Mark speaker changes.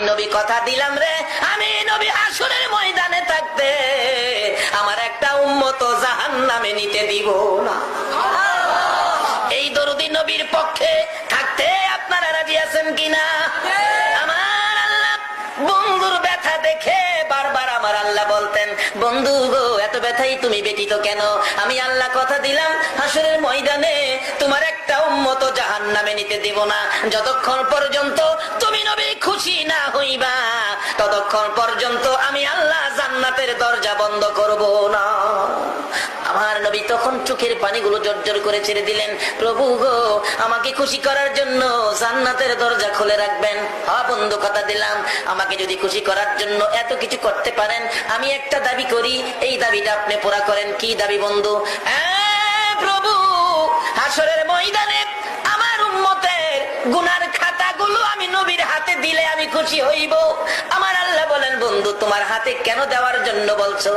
Speaker 1: নবী কথা দিলাম রে, আমি নবী হাসরের ময়দানে থাকতে আমার একটা উম্মত জাহান্নামে নিতে দিব না। এই দরুদি নবীর পক্ষে থাকতে আপনারা রাজি আছেন কিনা? আমার আল্লাহ বন্ধুর ব্যথা দেখে বারবার আমার আল্লাহ বলতেন, বন্ধু গো এত ব্যথাই তুমি ব্যতীত কেন? আমি আল্লাহ কথা দিলাম হাসরের ময়দানে তোমার একটা উম্মত জাহান্নামে নিতে দেব না। যতক্ষণ পর্যন্ত তুমি নবী খুশি না হইবা ততক্ষণ পর্যন্ত আমি আল্লাহ জান্নাতের দরজা বন্ধ করব না। আমার নবী তখন চোখের পানিগুলো জর্জর করে ছেড়ে দিলেন, প্রভু গো আমাকে খুশি করার জন্য জান্নাতের দরজা খুলে রাখবেন। হ্যাঁ বন্ধু কথা দিলাম, আমাকে যদি খুশি করার জন্য এত কিছু করতে পারেন, আমি একটা দাবি করি, এই দাবিটা আপনি পুরা করেন। কি দাবি বন্ধু? প্রভু হাসরের ময়দানে আমার উম্মতের গুনার খাতাগুলো আমি নবীর হাতে দিলে আমি খুশি হইব। আমার আল্লাহ বলেন, বন্ধু তোমার হাতে কেন দেওয়ার জন্য বলছো?